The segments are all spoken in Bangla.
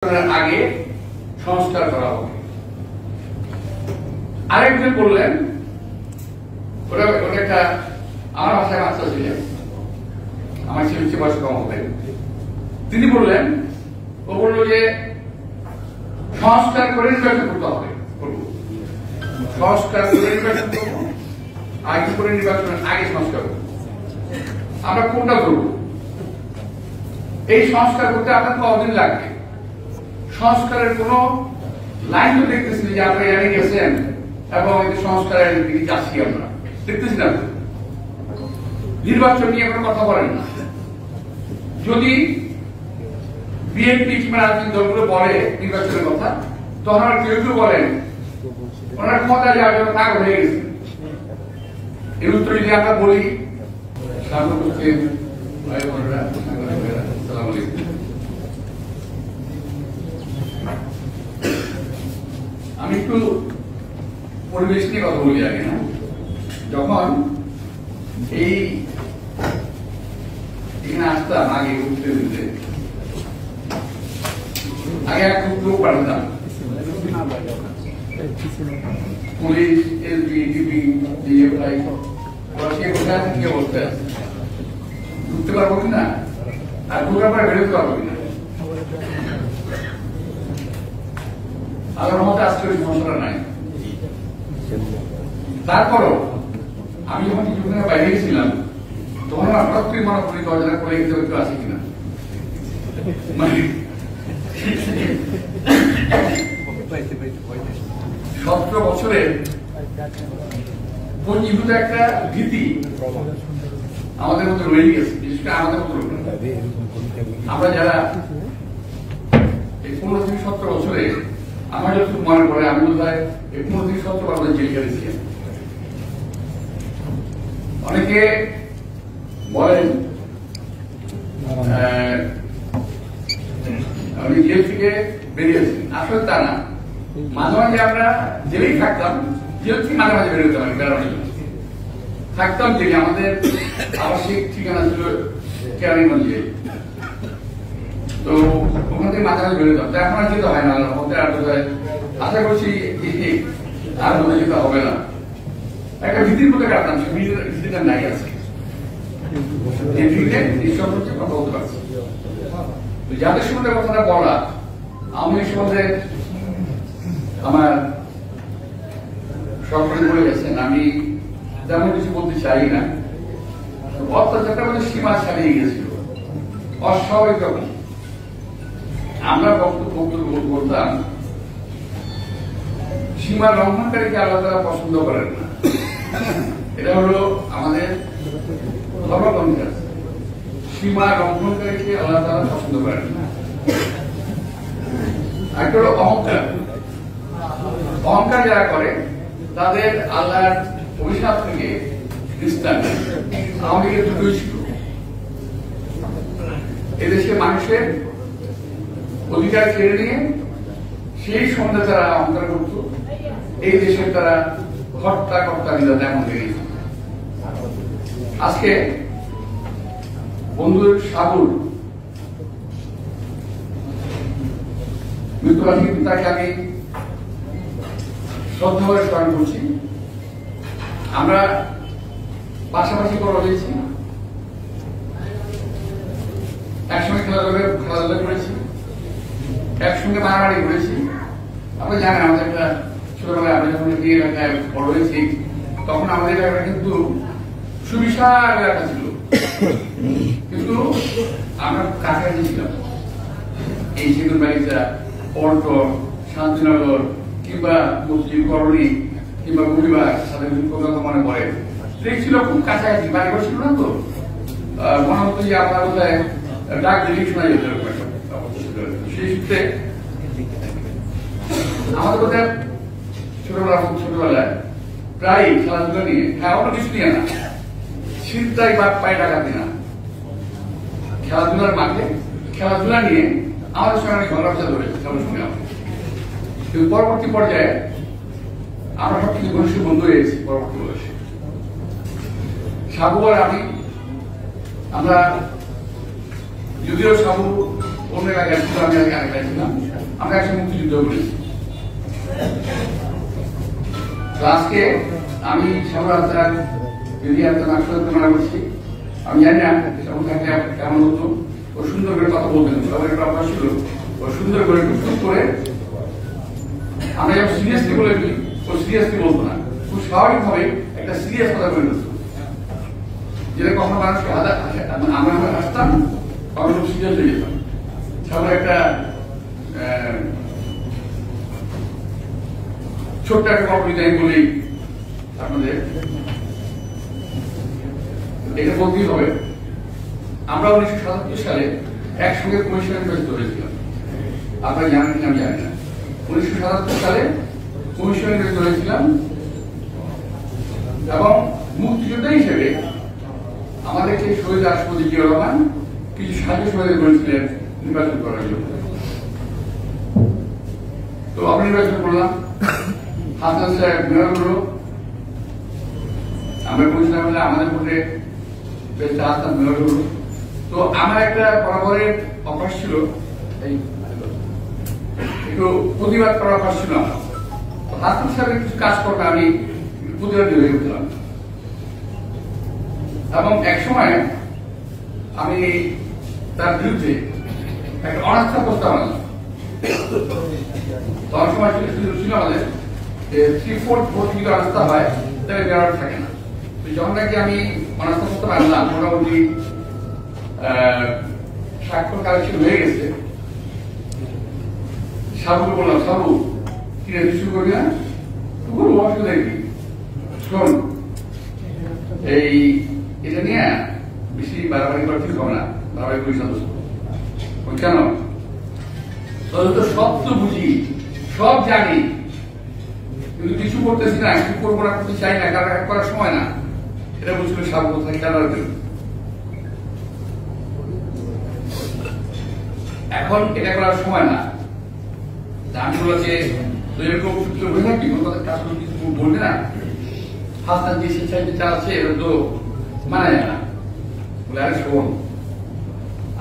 আগে সংস্কার করা হবে। আরেকজন বললেন, ওটা একটা আমার বাসায় বাচ্চা ছিলেন, আমার ছেলে বয়স কম হবে, তিনি বললেন, ও বললো যে সংস্কার করে নির্বাচন করতে হবে, সংস্কার করে নির্বাচন করবো, আগে করে নির্বাচনের আগে সংস্কার করবো। আমরা কোনটা করবো? এই সংস্কার করতে আপনার কতদিন লাগবে? সংস্কারের কোন লাইন তো দেখতেছি যে আপনি এনে গেছেন এবং সংস্কারের দিকে যাচ্ছি, আমরা দেখতেছি না। নির্বাচন নিয়ে কোনো কথা বলেন না। যদি বিএনপি কিংবা রাজনৈতিক দলগুলো বলে নির্বাচনের কথা, তখন আর কেউ কেউ বলেন ওনার ক্ষমতা যাওয়ার জন্য কাজ হয়ে গেছে। এর উত্তর যদি আমরা বলি, আমি একটু পরিবেশ নিয়ে কথা বলি আগে। না, যখন এই এখানে আসতাম আগে উঠতে দিতে, আগে এক লোক পাঠাতাম, পুলিশ, এসবি, ডিবি, ডিএফআই, ওরা কে কোথায় আছে, কে বলতে আছে, ঢুকতে পারবো কিনা, আর ঢুকার পরে বেরোতে পারবো কিনা। আল্লাহর মধ্যে আজকে ওই সমস্যাটা নাই। তারপরও আমি যখন কিছুদিনের বাইরে গেছিলাম, তখন হঠাৎ করে মনে করি দরজা করে কেউ আছে কিনা। মানে 17 বছরের পঞ্জীভূত একটা ভীতি আমাদের মধ্যে রয়ে গেছে, বিশেষ করে আমাদের মধ্যে। আমরা যারা এই 15 থেকে 17 বছরে, আমার যতটুকু মনে পড়ে, আমি বোধ হয় 15 থেকে 17 বার জেল খেটেছি। অনেকে বলেন আমি জেল থেকে বেরিয়েছি, আসলে তা না। মাঝে মাঝে আমরা জেলেই থাকতাম, জেল থেকে মাঝে মাঝে বেরোতাম, থাকতাম জেলে। আমাদের আবাসিক ঠিকানা ছিল কেরানীগঞ্জে, তো ওখান থেকে মাঝে মাঝে বেরোতাম। তো এখন আর যেতে হয় না, হতে আর বোধহয় আশা করছি আর বোধহয় যেতে হবে না। একটা ভীতির মধ্যে কাটতাম, সে ভীতিটা নাই আছে, কথা বলতে পারছি। যাদের সম্বন্ধে কথাটা বলা, আমি সম্বন্ধে আমার সকলে বলে গেছেন, আমি তেমন কিছু বলতে চাই না। অত্যাচারটা মধ্যে সীমা ছাড়িয়ে গেছিল, অস্বাভাবিক রকম। আমরা বক্তব্য বলতাম, সীমা লঙ্ঘনকারীকে আল্লাহ তাআলা পছন্দ করেন না। এটা হলো আমাদের ধর্মগ্রন্থে আছে, সীমা লঙ্ঘনকারীকে আল্লাহ তাআলা পছন্দ করেন না। একটা হলো অহংকার। অহংকার যারা করে তাদের আল্লাহর অভিশাপ থেকে নিস্তার নেই। আওয়ামী লীগের দুটোই ছিল। এদেশের মানুষের অধিকার কেড়ে নিয়ে সেই সন্ধ্যা তারা অহংকার করত, এই দেশের তারা হত্যা কর্তা নির্যাতন এমন হয়ে গেছে। আজকে বন্ধুর সাগর মৃত্যুবাদী পিতাকে আমি শ্রদ্ধা করে স্মরণ করছি। আমরা পাশাপাশি বড় হয়েছি, একসঙ্গে খেলাধুলা করেছি, একসঙ্গে মারামারি করেছি। আপনি জানেন, আমাদের একটা ছোটবেলায় আমরা যখন এই এলাকায় বড় হয়েছি, তখন আমাদের এলাকা কিন্তু সুবিশাল এলাকা ছিল, কিন্তু আমরা কাছাকাছি ছিলাম। এই সেতুবাড়িটা, পল্টন, শান্তিনগর কিংবা মুসলিম কলোনি কিংবা গুলিবাগ, সাথে কথা মনে পড়ে, ছিল খুব কাছাকাছি। বাড়ি ছিল না, তো মনে হতো যে আপনার কোথায় ডাক দিলেই শোনা যেত। সেই সূত্রে আমাদের কোথায় ছোটবেলায় প্রায় খেলাধুলা নিয়ে, হ্যাঁ অন্য কিছু নিয়ে না, ছিনতাই বা পায়ে ডাকাতি না, খেলাধুলার মাঠে খেলাধুলা নিয়ে আমাদের সঙ্গে অনেক ভালোবাসা ধরেছে সবার সঙ্গে। কিন্তু পরবর্তী পর্যায়ে আমরা সব কিছু ঘনিষ্ঠ বন্ধু হয়েছি। পরবর্তী বয়সে সাবু আর আমি, আমরা যদিও সাবু অন্য এলাকায় ছিল, আমি এলাকায় ছিলাম, আমরা একসাথে মুক্তিযুদ্ধ করেছি। আজকে আমি সবার যদি আপনার আসলে করছি, আমি জানি না সব থাকলে কেমন হতো। ও সুন্দর করে কথা বলতেন, সবার একটা অভ্যাস ছিল ও সুন্দর করে টুকটুক করে, আমরা যখন সিরিয়াসলি বলে দিই ও সিরিয়াসলি বলতো না, খুব স্বাভাবিক ভাবে একটা সিরিয়াস কথা বলে দিত, যেটা কখনো মানুষকে আমরা হাসতাম, কখনো খুব সিরিয়াস হয়ে যেতাম। সবার একটা ছোট্ট একটা কম্পিউটার আমি বলি আপনাদের, এটা বলতেই হবে। আমরা 1977 সালে একসঙ্গে কমিশনে নির্বাচিত হয়েছিলাম, আপনারা জানেন কিনা আমি জানি না। 1977 সালে কমিশনে নির্বাচিত হয়েছিলাম এবং মুক্তিযোদ্ধা হিসেবে আমাদেরকে শহীদ রাষ্ট্রপতি জিয়াউর রহমান কিছু সাহায্য সহযোগিতা করেছিলেন নির্বাচন করার জন্য। তো আমরা নির্বাচন করলাম, হাসান সাহেব মেয়র হলো, আমরা বলছিলাম আমাদের ভোটে হাসান মেয়র হলো। তো আমার একটা বরাবরের অভ্যাস ছিল, একটু প্রতিবাদ করার অভ্যাস ছিল আমার। হাসান সাহেবের কিছু কাজ করলে আমি প্রতিবাদী হয়ে উঠলাম এবং এক সময় আমি তার বিরুদ্ধে একটা অনাস্থা প্রস্তাব আনলাম। তখন সময় ছিল আমাদের 3/4 ভোট যদি অনাস্থা হয় তাহলে মেয়র থাকে না। যখন নাকি আমি অনাস্থা প্রস্তাব আনলাম, মোটামুটি স্বাক্ষর কালেকশন হয়ে গেছে, সাবুকে বললাম, সাবু কি রেজিস্ট্রি করবি না? বলবো, অসুবিধা কি, শোন এই এটা নিয়ে বেশি বাড়াবাড়ি করা ঠিক হবে না, বাড়াবাড়ি করিস না। কেন? তো সব তো বুঝি, সব জানি, কিন্তু কিছু করতেছি না, কিছু করবো না, করতে চাই না, কারণ করার সময় না। এটা বলছিল সাবু কোথায় জানার জন্য। এখন এটা করার সময় না। আমি বলেছে এরকম বলে থাকি, কোনো কথা কাজ কিছু বলবে না, হাসতান যে স্বেচ্ছায় চালাচ্ছে এটা তো মানে না। বলে আরে শোন,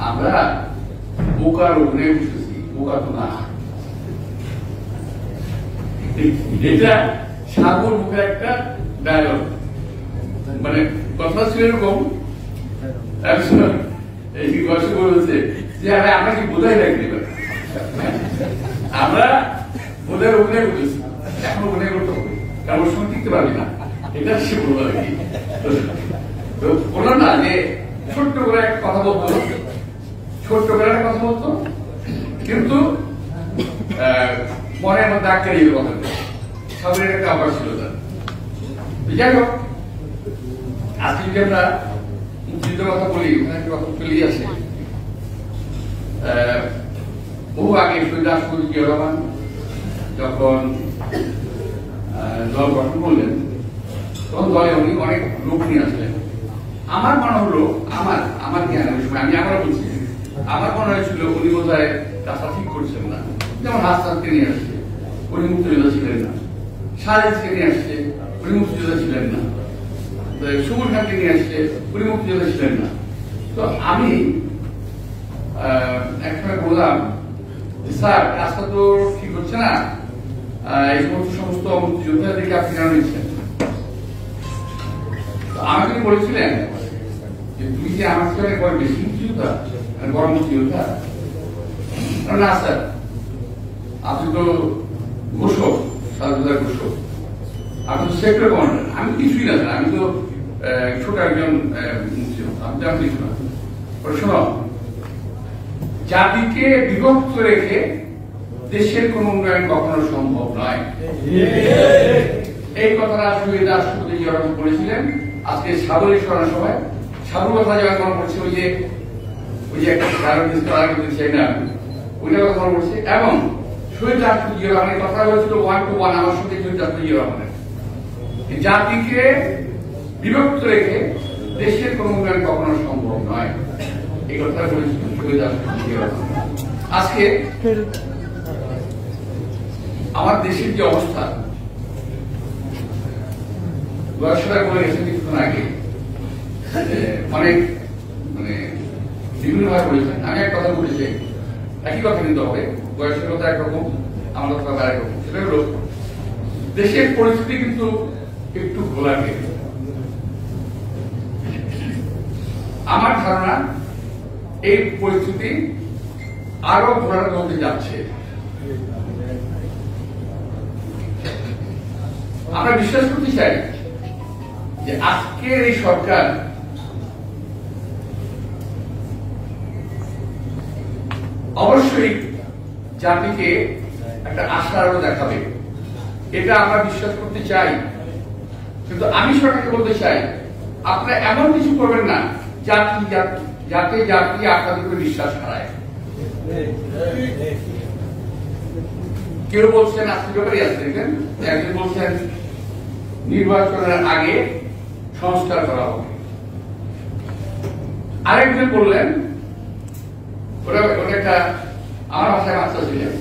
আমরা বোকার ওখানে বুঝতেছি, বোকা তো না। এটা সাগর মুখে একটা ডায়লগ, মানে কথা ছিল এরকম, এই বয়সে বলেছে যে আমরা কি বোঝাই লাগবে, আমরা বোধের অভিনয় করতেছি, এখন অভিনয় করতে হবে, কারণ ওর সঙ্গে টিকতে পারবি না, এটা সে বলবো আর কি। বললাম না যে ছোট্ট করে একটা কথা বলতো, ছোট্ট করে একটা কথা বলতো, কিন্তু মনের মধ্যে আটকে নিয়ে কথা সবের একটা আবার ছিল তার। যাই হোক, আজকে যদি আমরা মুক্তিযুদ্ধের কথা বলি, ওখানে একটা কথা চলেই আসে। বহু আগে শহীদ রাষ্ট্রপতি জিয়াউর রহমান যখন দল গঠন করলেন, তখন দলে উনি অনেক লোক নিয়ে আসলেন। আমার মনে হলো, আমার জ্ঞানের সময় আমি আবার বলছি, আমার মনে হয়েছিল উনি বোধহয় কাজটা ঠিক করছেন না। যেমন হাসানকে নিয়ে আসছে, উনি মুক্তিযোদ্ধা ছিলেন না। শাহরিজকে নিয়ে আসছে, উনি মুক্তিযোদ্ধা ছিলেন না। সুমন খানকে নিয়ে আসছে, উনি মুক্তিযোদ্ধা ছিলেন না। তো আমি একসময় বললাম, স্যার কাজটা তো ঠিক হচ্ছে না, এই সমস্ত মুক্তিযোদ্ধাদেরকে আপনি কেন নিচ্ছেন? আমাকে বলেছিলেন যে তুমি কি আমার সাথে একবার বেশি মুক্তিযোদ্ধা, বড় মুক্তিযোদ্ধা? না স্যার, আপনি তো ঘোষক, স্বাধীনতার ঘোষক, আপনি তো সেক্টর কমান্ডার, আমি কিছুই না স্যার, আমি তো ছোট একজন মুক্তিযোদ্ধা, আপনি আমি কিছু না। শোনো, জাতিকে বিভক্ত রেখে দেশের কোন উন্নয়ন কখনো সম্ভব নয়। এই কথাটা শহীদ রাষ্ট্রপতি জিয়াউর রহমান বলেছিলেন। আজকে সাগরের স্মরণ সভায় সাগর কথা যখন মনে পড়ছে, ওই যে একটা কারণ চাই না, ওইটা কথা মনে পড়ছে। এবং শহীদ রাষ্ট্রপতি জিয়াউর রহমানের কথা বলেছিল 1 to 1 আমার সঙ্গে শহীদ রাষ্ট্রপতি জিয়াউর রহমানের, জাতিকে বিভক্ত রেখে দেশের কোন উন্নয়ন কখনো সম্ভব নয়। এই কথা বলেছিল শহীদ রাষ্ট্রপতি জিয়াউর রহমান। আজকে আমার দেশের যে অবস্থা, বয়সরা বলে গেছেন কিছুক্ষণ আগে, অনেক মানে বিভিন্ন ভাবে বলেছেন। আমি এক কথা বলতে চাই, একই কথা কিন্তু হবে, বয়সের কথা একরকম, আমাদের কথা একরকম। সেটা হলো দেশের পরিস্থিতি কিন্তু একটু ঘোলাটে। আমার ধারণা এই পরিস্থিতি আরো ঘোলাটে হতে যাচ্ছে। আমরা বিশ্বাস করতে চাই যে আজকের এই সরকার অবশ্যই জাতিকে একটা আশার আলো দেখাবে, এটা আমরা বিশ্বাস করতে চাই। কিন্তু আমি সরকারকে বলতে চাই, আপনারা এমন কিছু করবেন না যাতে জাতি আপনাদের উপরে বিশ্বাস হারায়। কেউ বলছেন আপনি ব্যাপারে আছে, দেখেন একজন বলছেন নির্বাচনের আগে সংস্কার করা হবে, আরেকজন বললেন ওটা একটা আমার ভাষায় বাচ্চা ছিলেন,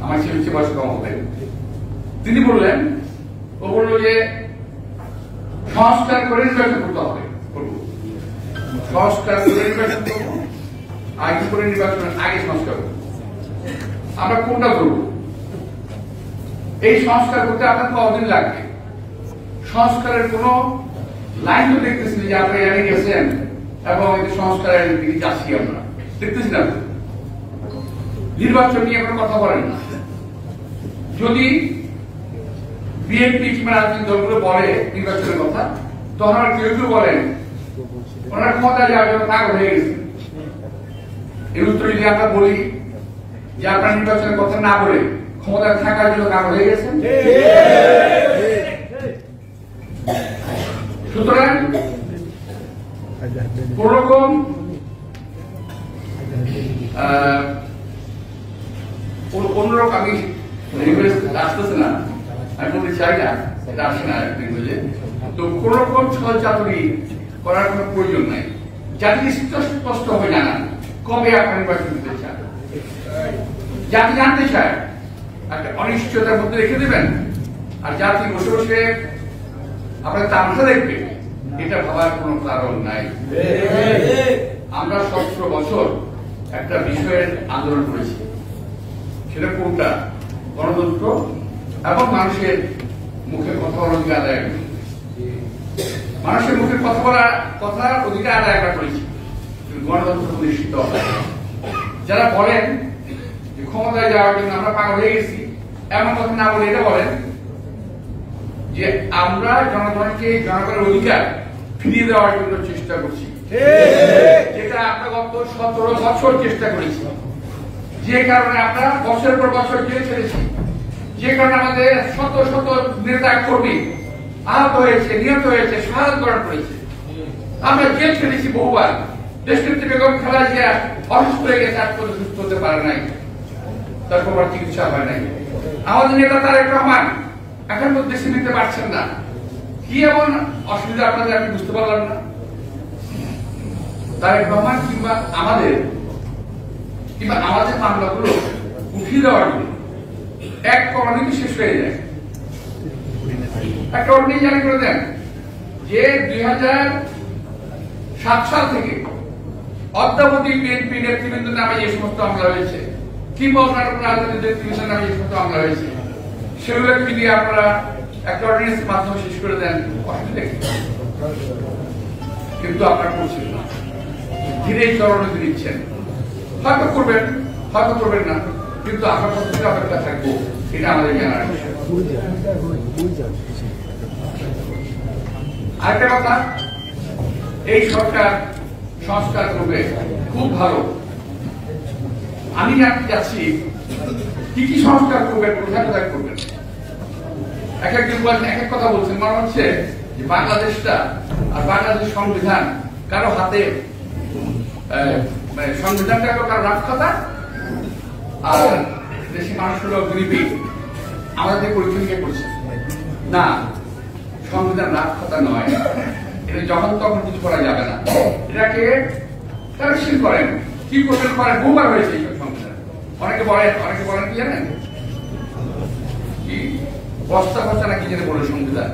আমার ছেলে বয়স কম হবে, তিনি বললেন, ও বলল যে সংস্কার করে নির্বাচন করতে হবে, সংস্কার করে নির্বাচন করবো, আগে করে নির্বাচনের আগে সংস্কার করবো। আমরা কোনটা করবো? এই সংস্কার করতে আপনার কতদিন লাগবে? সংস্কারের কোন লাইন তো দেখতেছি যে আপনি জানিয়ে গেছেন এবং সংস্কারের দিকে যাচ্ছি, আমরা দেখতেছি না। নির্বাচন নিয়ে কোনো কথা বলেন না। যদি বিএনপি কিংবা রাজনৈতিক দলগুলো বলে নির্বাচনের কথা, তখন আর কেউ কেউ বলেন ওনারা ক্ষমতা যাওয়ার জন্য পাগল হয়ে গেছে। এর উত্তর যদি আমরা বলি যে আপনার নির্বাচনের কথা না বলে ক্ষমতায় থাকার জন্য পাগল হয়ে গেছেন। সুতরাং কোন রকম অন্যরকম আমি আসতেছে না, আমি বলতে চাই না, এটা আসে না বুঝলে। তো কোন রকম ছল চাতুরি করার কোন প্রয়োজন নাই। জাতি স্পষ্ট হবে জানান কবে আপনার নির্বাচন দিতে চান, জাতি জানতে চায়, একটা অনিশ্চয়তার মধ্যে রেখে দেবেন আর জাতি বসে বসে আপনার তামাশা দেখবে, এটা ভাবার কোন কারণ নাই। আমরা 17 বছর একটা বিষয়ের আন্দোলন করেছি, সেটা কোনটা? গণতন্ত্র এবং মানুষের মুখে কথা বলার অধিকার আদায়, মানুষের মুখে কথার অধিকার আদায় করেছি, গণতন্ত্র প্রতিষ্ঠিত হয়। যারা বলেন যে ক্ষমতায় যাওয়ার জন্য আমরা পাগল হয়ে গেছি, এমন কথা না বলে এটা বলেন যে আমরা জনগণের অধিকার ফিরিয়ে দেওয়ার জন্য চেষ্টা করছি, যেটা আমরা গত 17 বছর চেষ্টা করেছি, যে কারণে আমরা বছরের পর বছর জেল ছেড়েছি, যে কারণে আমাদের শত শত নেতা কর্মী আহত হয়েছে, নিহত হয়েছে, শাহাদাত বরণ করেছে। আমরা জেল ছেড়েছি বহুবার। দেশনেত্রী বেগম খালেদা জিয়া অসুস্থ হয়ে গেছে, আজ পর্যন্ত সুস্থ হতে পারে নাই, তার কোনো চিকিৎসা হয় নাই। আমাদের নেতা তারেক রহমান এখন দেশে নিতে পারছেন না। কি এমন অসুবিধা আপনাদের আমি বুঝতে পারলাম না। তারেক রহমান কিংবা আমাদের মামলাগুলো উঠিয়ে দেওয়ার জন্য এক অর্ডিনেন্স শেষ হয়ে যায়, একটা অর্ডিনেন্স জারি করে দেন যে 2007 সাল থেকে অদ্যাবধি বিএনপি নেতৃবৃন্দ নামে যে সমস্ত মামলা হয়েছে কিংবা অন্যান্য রাজনৈতিক নেতৃবৃন্দের নামে যে সমস্ত মামলা হয়েছে সেগুলোকে যদি আপনারা একটা অর্ডিনেন্সের মাধ্যমে শেষ করে দেন, অসুবিধা কি? কিন্তু আপনারা করছেন না, ধীরে চরণে দিচ্ছেন। হয়তো করবেন, হয়তো করবেন না, কিন্তু আপনার প্রত্যেকটা অপেক্ষা থাকবো, এটা আমাদের জানার বিষয়। আরেকটা কথা, এই সরকার সংস্কার করবে, খুব ভালো। আমি জানতে চাচ্ছি কি কি সংস্কার করবেন, কোথায় কোথায় করবেন। এক একজন বলছেন এক এক কথা বলছেন, মনে হচ্ছে যে বাংলাদেশটা আর বাংলাদেশ সংবিধান কারো হাতে, সংবিধানটা কারো রাজখাতা আর দেশি মানুষ হলো গরিবী, আমাদের পরীক্ষা নিয়ে করছে না। সংবিধান রাজখাতা নয়, এটা যখন তখন কিছু করা যাবে না। এটাকে কারেকশন করেন, কি করবেন করেন, বহুবার হয়েছে এইসব সংবিধান। অনেকে বলেন কি জানেন, কি বস্তা বস্তা নাকি যেটা বলে সংবিধান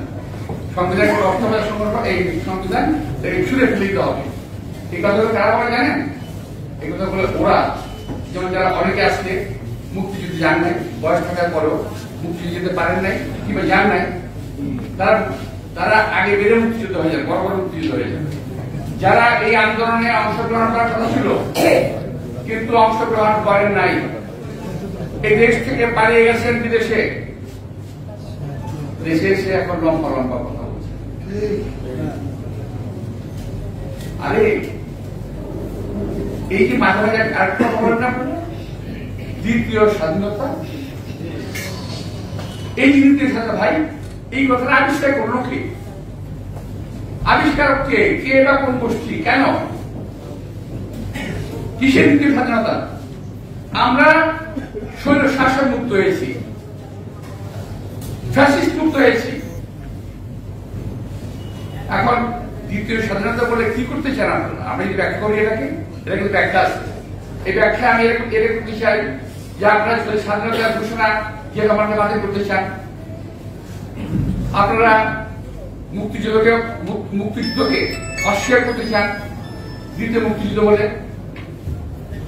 এই সংবিধান ছুড়ে ফেলে দিতে হবে। এই কথাগুলো কারা বলে জানেন? এই কথা বলে ওরা যেমন যারা অনেকে আজকে মুক্তিযুদ্ধে যান নাই, বয়স থাকার পরেও মুক্তিযুদ্ধ যেতে পারেন নাই কিংবা যান নাই, তারা আগে বেড়ে মুক্তিযুদ্ধ হয়ে যান, বড় বড় মুক্তিযুদ্ধ হয়ে যান। যারা এই আন্দোলনে অংশগ্রহণ করার কথা ছিল কিন্তু অংশগ্রহণ করেন নাই, এই দেশ থেকে পালিয়ে গেছেন বিদেশে, দেশে এসে এখন লম্বা লম্বা কথা বলছে। আরে এই যে মাঝে মাঝে আরেকটা বলেন না, দ্বিতীয় স্বাধীনতা, এই যে দ্বিতীয় স্বাধীনতা, ভাই এই কথাটা আবিষ্কার করলো কে? আবিষ্কারক কে? কে বা কোন গোষ্ঠী? কেন? কিসের দ্বিতীয় স্বাধীনতা? আমরা স্বৈর শাসন মুক্ত হয়েছি, ফ্যাসিস্ট মুক্ত হয়েছি। এখন দ্বিতীয় স্বাধীনতা বলে কি করতে চান আপনারা? আমি যদি ব্যাখ্যা করি এটাকে, এটা কিন্তু ব্যাখ্যা আছে। এই ব্যাখ্যা আমি এরকম করতে চাই যে আপনারা স্বাধীনতার ঘোষণা যে আমাকে বাতিল করতে চান, আপনারা মুক্তিযুদ্ধকে অস্বীকার করতে চান দ্বিতীয় মুক্তিযুদ্ধ বলে,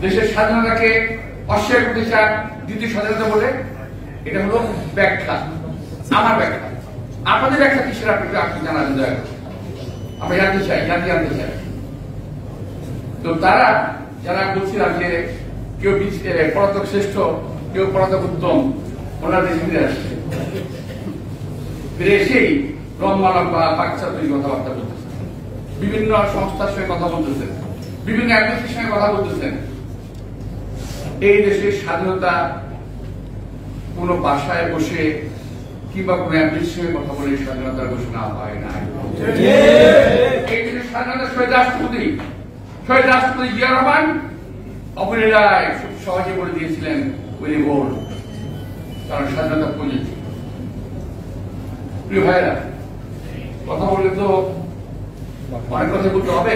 দেশের স্বাধীনতাকে অস্বীকার করতে চান দ্বিতীয় স্বাধীনতা বলে। এটা হলো ব্যাখ্যা, আমার ব্যাখ্যা। আপনাদের ব্যাখ্যা কিসের আপনি জানাবেন দয়া করে, আমরা জানতে চাই, জানতে চাই। তো তারা যারা বলছিলাম যে কেউ পলাতক শ্রেষ্ঠ, কেউ পলাতক উত্তম, ওনারা দেশে ফিরে আসছে, ফিরে এসেই লম্বা বাচ্চা তৈরি কথাবার্তা বলতেছেন, বিভিন্ন সংস্থার সঙ্গে কথা বলতেছেন, বিভিন্ন অ্যাডমিনিস্ট্রেশনের সঙ্গে কথা বলতেছেন। এই দেশের স্বাধীনতা কোন বাসায় বসে কিংবা কোন অ্যাডমিনিস্ট্রেশনের কথা বলে স্বাধীনতার ঘোষণা হয় না। এই দেশের স্বাধীনতা শহীদ রাষ্ট্রপতি জিয়া রহমান অবলীলায় খুব সহজে বলে দিয়েছিলেন, উনি ভোল, কারণ স্বাধীনতা প্রযোজ্য। প্রিয় ভাইরা, কথা বললে তো অনেক কথা বলতে হবে।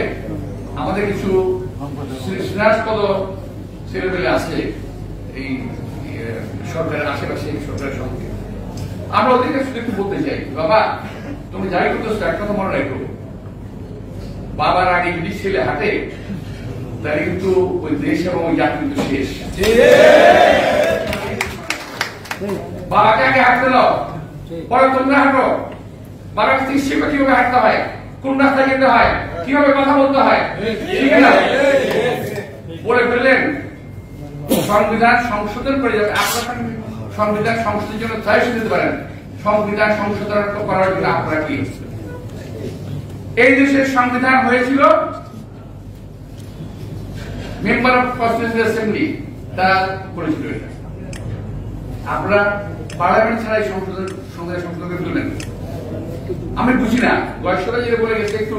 আমাদের কিছু স্নেহাস্পদ ছেলেমেলে আছে এই সরকারের আশেপাশে, সরকারের সঙ্গে আমরা ওদেরকে শুধু একটু বলতে চাই, বাবা তুমি যাই করতেছো এক কথা মনে রাখো, বাবার আগে যদি ছেলে হাঁটে তাহলে কিন্তু ওই দেশ এবং ওই জাতি কিন্তু শেষ। বাবাকে আগে হাঁটতে দাও, পরে তোমরা হাঁটো। বাবার কাছ থেকে শিখো কিভাবে হাঁটতে হয়, কোন রাস্তায় যেতে হয়, কিভাবে কথা বলতে হয়, ঠিক না? বলে ফেললেন সংবিধান সংশোধন করে যাবে। আপনারা সংবিধান সংশোধনের জন্য সাজেশন দিতে পারেন, সংবিধান সংশোধন করার জন্য আপনারা কি? এই দেশের সংবিধান হয়েছিল মেম্বার অফ কনস্টিটিউয়েন্ট অ্যাসেম্বলি, তারা করেছিল এটা। আপনারা পার্লামেন্ট ছাড়াই সংবিধান করে তুললেন। আমি বুঝি না, গয়েশ্বরা যেটা বলে গেছে একটু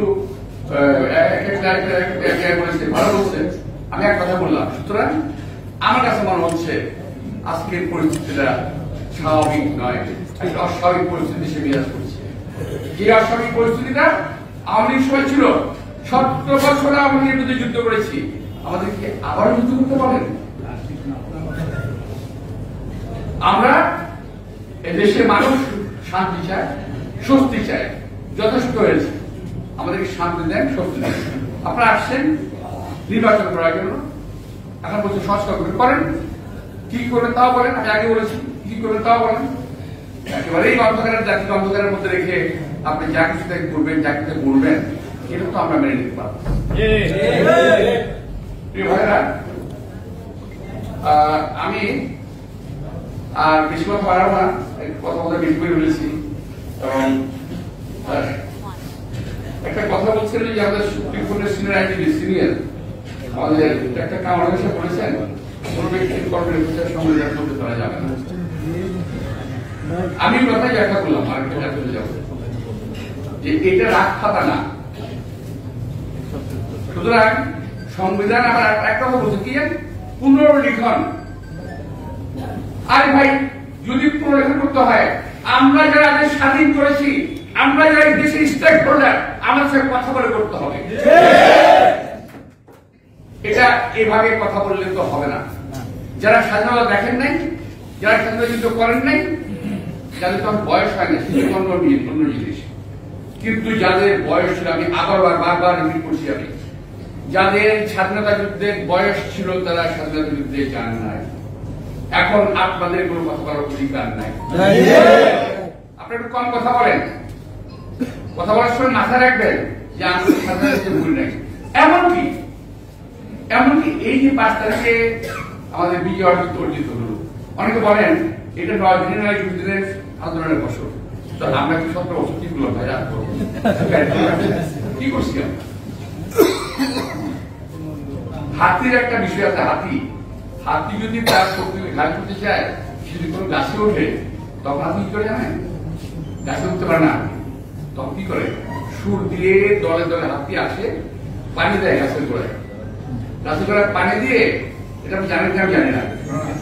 বলেছে, ভালো বলছে। আমি এক কথা বললাম, সুতরাং আমার কাছে মনে হচ্ছে আজকের পরিস্থিতিটা স্বাভাবিক নয়, একটা অস্বাভাবিক পরিস্থিতি সে বিরাজ করছে। যে অস্বাভাবিক পরিস্থিতিটা আওয়ামী লীগ সময় ছিল, 17 বছর আওয়ামী লীগের বিরুদ্ধে যুদ্ধ করেছি, আমাদেরকে আবার যুদ্ধ করতে পারেন? আমরা এদেশের মানুষ শান্তি চায়, স্বস্তি চায়, যথেষ্ট হয়েছে। আমাদেরকে শান্তি দেন, স্বস্তি দেন। আপনারা আসছেন নির্বাচন করার জন্য, এখন বলছে সংস্কার করেন, কি করবেন তাও বলেন। আমি আগে বলেছি কি করবেন তাও বলেন। একেবারে এই অন্ধকারের জাতিকে অন্ধকারের মধ্যে রেখে আপনি যা কিছু করবেন, যা কিছু বলবেন, এটা তো আমরা মেনে নিতে পারবো। প্রিয় ভাইরা, আমি আর বেশি কথা বাড়াবো না, কথা বলতে বেশি করে বলেছি। এবং একটা কথা বলছিলেন যে আমাদের সুপ্রিম কোর্টের সিনিয়র আইনজীবী, সিনিয়র আমাদের একটা কামাল এসে বলেছেন কোন ব্যক্তির কর্মের বিচার সংবিধান করতে পারা যাবে না। আমি কথাই ব্যাখ্যা করলাম, আরেকটা চলে যাবো যে এটা রাগ খাতা না। সুতরাং সংবিধান আবার একটা কথা বলছে কি, পুনর্লিখন। আরে ভাই, যদি পুনর্লিখন করতে হয়, আমরা যারা দেশ স্বাধীন করেছি, আমরা যারা দেশের স্টেক হোল্ডার, আমাদের সাথে কথা বলে করতে হবে। এটা এভাবে কথা বললে তো হবে না। যারা স্বাধীনতা দেখেন নাই, যারা স্বাধীনতা যুদ্ধ করেন নাই, যাদের তখন বয়স হয় না, সেটা অন্য জিনিস। কিন্তু যাদের বয়স ছিল, আমি বারবার রিপিট করছি, আমি যাদের স্বাধীনতা যুদ্ধের বয়স ছিল তারা স্বাধীনতা যুদ্ধে যান নাই। এখন আপনাদের কোনো কথা বলার অধিকার নাই। আপনি একটু কম কথা বলেন, কথা বলার সময় মাথায় রাখবেন যে আমাদের স্বাধীনতা যুদ্ধে ভুল নাই। এমনকি এই যে 5 তারিখে আমাদের বিজয় অর্জিত হলো, অনেকে বলেন এটা 9 দিনের 20 দিনের আন্দোলনের ফসল। তো আমরা কি 17 বছর কি করলাম ভাই? কি করছি আমরা? হাতির একটা বিষয় আছে, হাতি যদি তার শক্তি ঘাট করতে চায়, সে যদি কোনো গাছে ওঠে, তখন হাতি কি করে জানেন? গাছে উঠতে পারে না। তখন কি করে? সুর দিয়ে দলে দলে হাতি আসে, পানি দেয় গাছের গোড়ায়। গাছের গোড়ায় পানি দিয়ে, এটা আমি জানি না, আমি জানি না,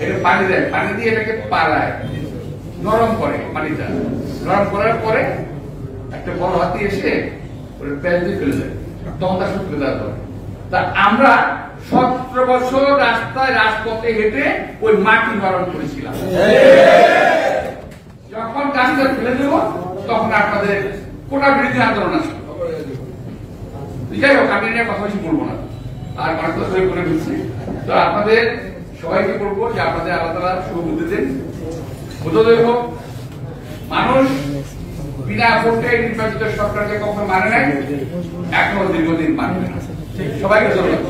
এটা পানি দেয়, পানি দিয়ে এটাকে পালায়, নরম করে পানিটা। নরম করার পরে একটা বড় হাতি এসে ওটা প্যাচ দিয়ে ফেলে দেয়, তখন তার শক্তি দেওয়া করে। তা আমরা 17 বছর রাস্তায় রাজপথে হেঁটে ওই মাটি নরম করেছিলাম। যখন গাছটা ফেলে দেব, তখন আপনাদের কোটা বিরোধী আন্দোলন আসবে। যাই হোক, আমি নিয়ে কথা বেশি বলবো না, আর অনেক কথা করে ফেলছি। তো আপনাদের সবাইকে বলবো যে আপনাদের আলাদা শুভবুদ্ধি দেন, বোধোদয় হোক। মানুষ বিনা ভোটে নির্বাচিত সরকারকে কখনো মানে নাই, এখনো দীর্ঘদিন মানবে না। সবাইকে ধন্যবাদ।